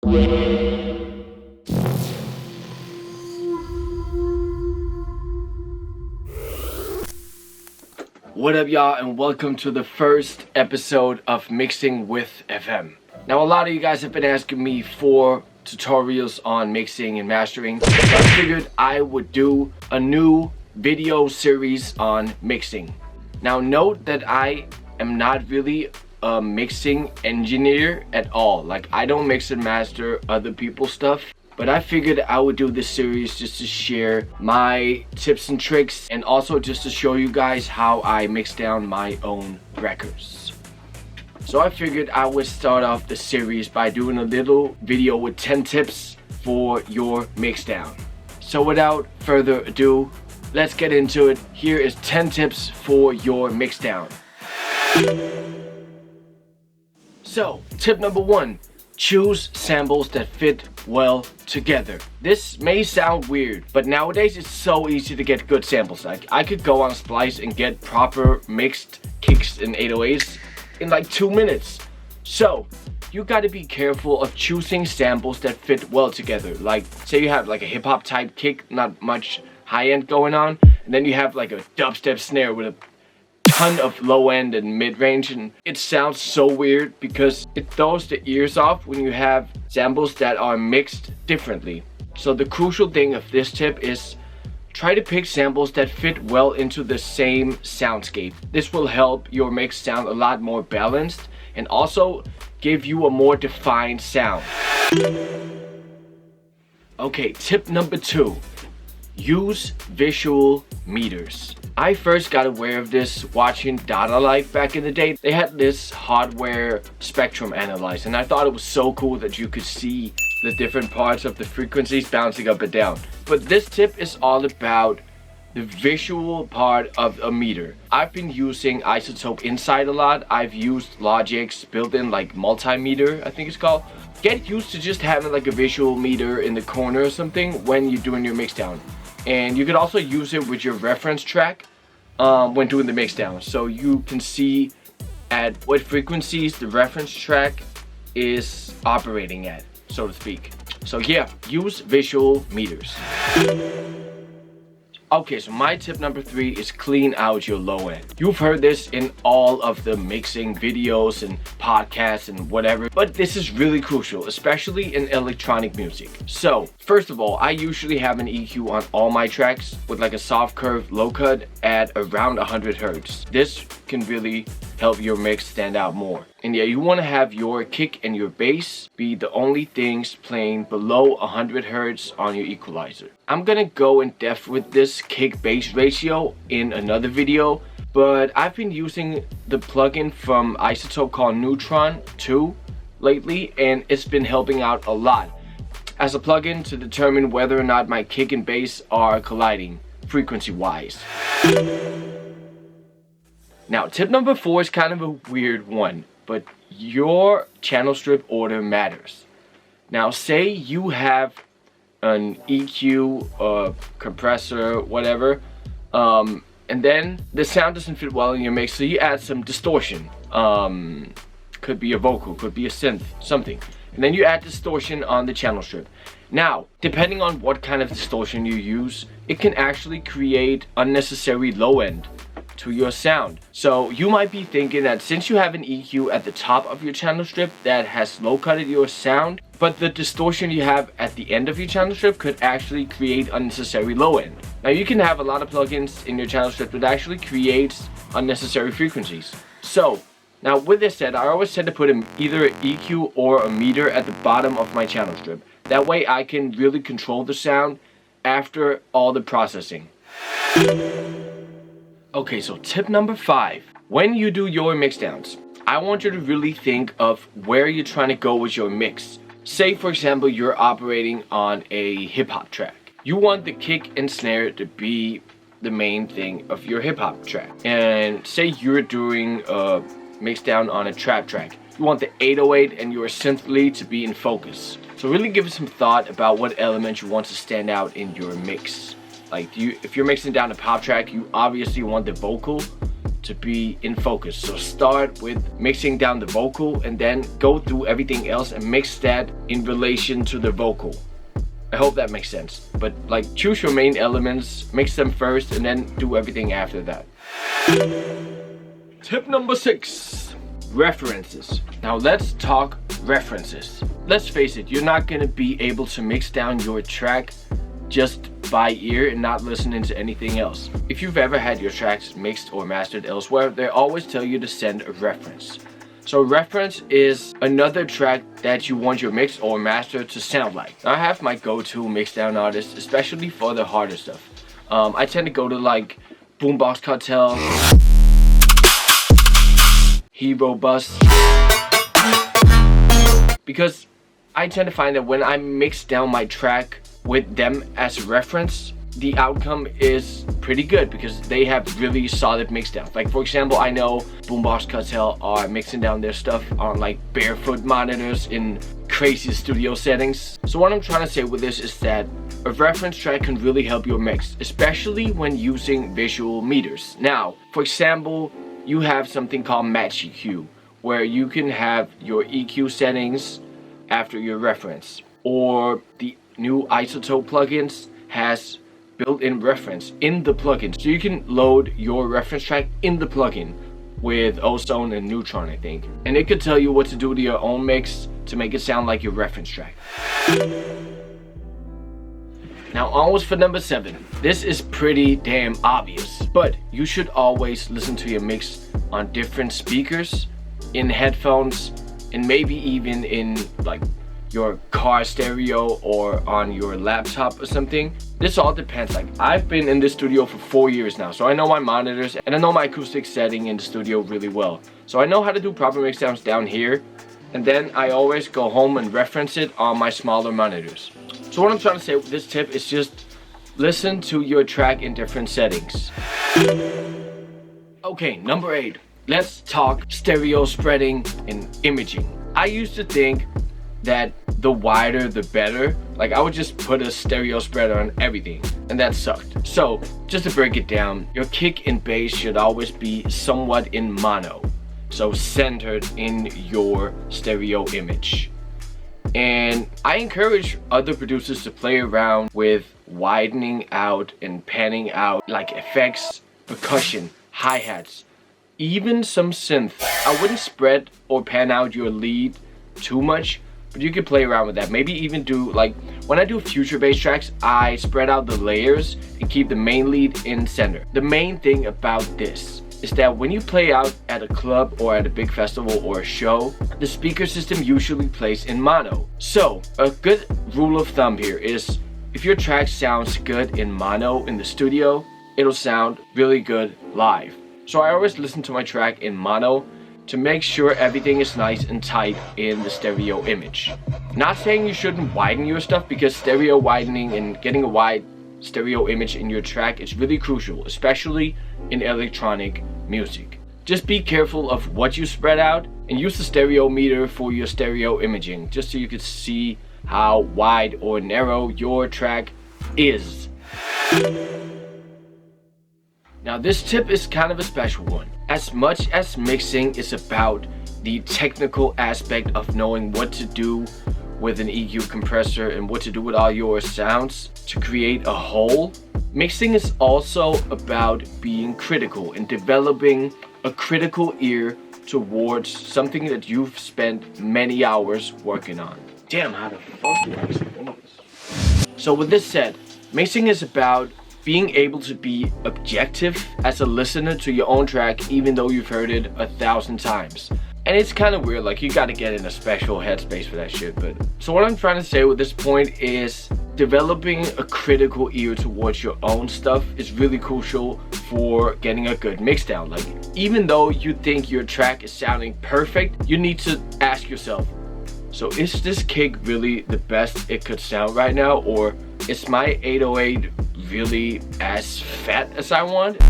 What up, y'all, and welcome to the first episode of Mixing with FM. Now, a lot of you guys have been asking me for tutorials on mixing and mastering, so I figured I would do a new video series on mixing. Now, note that I am not really a mixing engineer at all. Like, I don't mix and master other people's stuff. But I figured I would do this series just to share my tips and tricks, and also just to show you guys how I mix down my own records. So I figured I would start off the series by doing a little video with 10 tips for your mix down. So without further ado, let's get into it. Here is 10 tips for your mix down. So, tip number 1. Choose samples that fit well together. This may sound weird, but nowadays it's so easy to get good samples. Like, I could go on Splice and get proper mixed kicks and 808s in like 2 minutes. So you gotta be careful of choosing samples that fit well together. Like, say you have like a hip-hop type kick, not much high-end going on, and then you have like a dubstep snare with a ton of low end and mid range, and it sounds so weird because it throws the ears off when you have samples that are mixed differently. So the crucial thing of this tip is try to pick samples that fit well into the same soundscape. This will help your mix sound a lot more balanced and also give you a more defined sound. Okay, tip number 2. Use visual meters. I first got aware of this watching Data Life back in the day. They had this hardware spectrum analyzer, and I thought it was so cool that you could see the different parts of the frequencies bouncing up and down. But this tip is all about the visual part of a meter. I've been using Isotope Insight a lot. I've used Logic's built-in like multimeter, I think it's called. Get used to just having like a visual meter in the corner or something when you're doing your mixdown. And you could also use it with your reference track when doing the mixdown. So you can see at what frequencies the reference track is operating at, so to speak. So yeah, use visual meters. Okay, so my tip number 3 is clean out your low end. You've heard this in all of the mixing videos and podcasts and whatever, but this is really crucial, especially in electronic music. So, first of all, I usually have an EQ on all my tracks with like a soft curve low cut at around 100 Hertz. This can really help your mix stand out more. And yeah, you want to have your kick and your bass be the only things playing below 100 Hertz on your equalizer. I'm gonna go in depth with this kick bass ratio in another video, but I've been using the plugin from Isotope called Neutron 2 lately, and it's been helping out a lot as a plugin to determine whether or not my kick and bass are colliding frequency wise. Now, tip number 4 is kind of a weird one, but your channel strip order matters. Now, say you have an EQ, compressor, whatever, and then the sound doesn't fit well in your mix, so you add some distortion. Could be a vocal, could be a synth, something. And then you add distortion on the channel strip. Now, depending on what kind of distortion you use, it can actually create unnecessary low end to your sound. So you might be thinking that since you have an EQ at the top of your channel strip that has low cutted your sound, but the distortion you have at the end of your channel strip could actually create unnecessary low end. Now, you can have a lot of plugins in your channel strip that actually creates unnecessary frequencies. So now, with this said, I always tend to put either an EQ or a meter at the bottom of my channel strip. That way I can really control the sound after all the processing. Okay, so tip number 5. When you do your mixdowns, I want you to really think of where you're trying to go with your mix. Say, for example, you're operating on a hip-hop track. You want the kick and snare to be the main thing of your hip-hop track. And say you're doing a mixdown on a trap track. You want the 808 and your synth lead to be in focus. So really give it some thought about what element you want to stand out in your mix. Like, if you're mixing down a pop track, you obviously want the vocal to be in focus. So start with mixing down the vocal and then go through everything else and mix that in relation to the vocal. I hope that makes sense. But like, choose your main elements, mix them first, and then do everything after that. Tip number 6, references. Now let's talk references. Let's face it, you're not gonna be able to mix down your track just by ear and not listening to anything else. If you've ever had your tracks mixed or mastered elsewhere, they always tell you to send a reference. So reference is another track that you want your mix or master to sound like. Now, I have my go-to mixdown artists, especially for the harder stuff. I tend to go to like Boombox Cartel, Hero Bus, because I tend to find that when I mix down my track with them as a reference, the outcome is pretty good because they have really solid mixdowns. Like for example, I know Boombox Cartel are mixing down their stuff on like barefoot monitors in crazy studio settings. So what I'm trying to say with this is that a reference track can really help your mix, especially when using visual meters. Now, for example, you have something called Match EQ, where you can have your EQ settings after your reference, or the new Isotope plugins has built-in reference in the plugin, so you can load your reference track in the plugin with Ozone and Neutron, I think, and it could tell you what to do to your own mix to make it sound like your reference track. Now onwards for number 7. This is pretty damn obvious, but you should always listen to your mix on different speakers, in headphones, and maybe even in like your car stereo or on your laptop or something. This all depends. Like, I've been in this studio for 4 years now, so I know my monitors and I know my acoustic setting in the studio really well. So I know how to do proper mixdowns down here, and then I always go home and reference it on my smaller monitors. So what I'm trying to say with this tip is just listen to your track in different settings. Okay, number 8. Let's talk stereo spreading and imaging. I used to think that the wider the better. Like, I would just put a stereo spreader on everything, and that sucked. So just to break it down, your kick and bass should always be somewhat in mono, so centered in your stereo image. And I encourage other producers to play around with widening out and panning out, like effects, percussion, hi-hats, even some synth. I wouldn't spread or pan out your lead too much, but you could play around with that. Maybe even do, like, when I do future bass tracks, I spread out the layers and keep the main lead in center. The main thing about this is that when you play out at a club or at a big festival or a show, the speaker system usually plays in mono. So a good rule of thumb here is, if your track sounds good in mono in the studio, it'll sound really good live. So I always listen to my track in mono to make sure everything is nice and tight in the stereo image. Not saying you shouldn't widen your stuff, because stereo widening and getting a wide stereo image in your track is really crucial, especially in electronic music. Just be careful of what you spread out and use the stereo meter for your stereo imaging, just so you can see how wide or narrow your track is. Now this tip is kind of a special one. As much as mixing is about the technical aspect of knowing what to do with an EQ compressor and what to do with all your sounds to create a whole, mixing is also about being critical and developing a critical ear towards something that you've spent many hours working on. Damn, how the fuck do I explain this? So with this said, mixing is about being able to be objective as a listener to your own track, even though you've heard it 1,000 times. And it's kind of weird, like, you gotta get in a special headspace for that shit. But so what I'm trying to say with this point is, developing a critical ear towards your own stuff is really crucial for getting a good mixdown. Like, even though you think your track is sounding perfect, you need to ask yourself, so is this kick really the best it could sound right now, or is my 808 really as fat as I want?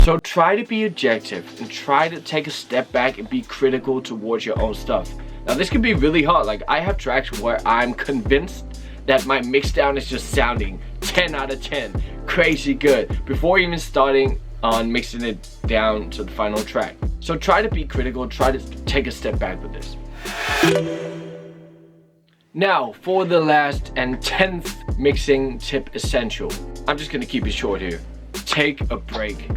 So try to be objective and try to take a step back and be critical towards your own stuff. Now this can be really hard. Like, I have tracks where I'm convinced that my mixdown is just sounding 10 out of 10, crazy good, before even starting on mixing it down to the final track. So try to be critical, try to take a step back with this. Now for the last and 10th mixing tip essential. I'm just gonna keep it short here. Take a break.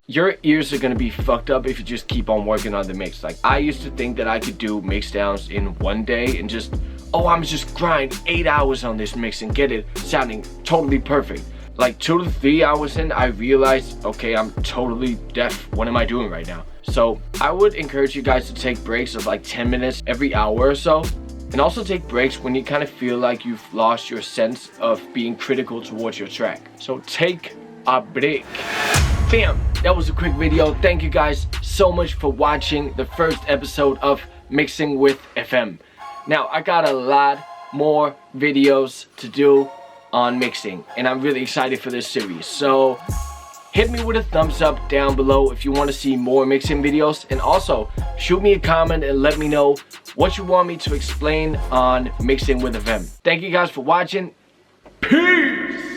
Your ears are gonna be fucked up if you just keep on working on the mix. Like, I used to think that I could do mix downs in one day and just, oh, I'm just grind 8 hours on this mix and get it sounding totally perfect. Like 2 to 3 hours in, I realized, okay, I'm totally deaf. What am I doing right now? So I would encourage you guys to take breaks of like 10 minutes every hour or so. And also take breaks when you kind of feel like you've lost your sense of being critical towards your track. So take a break. Bam! That was a quick video. Thank you guys so much for watching the first episode of Mixing with FM. Now, I got a lot more videos to do on mixing, and I'm really excited for this series. So hit me with a thumbs up down below if you want to see more mixing videos, and also shoot me a comment and let me know what you want me to explain on Mixing with FM. Thank you guys for watching. Peace!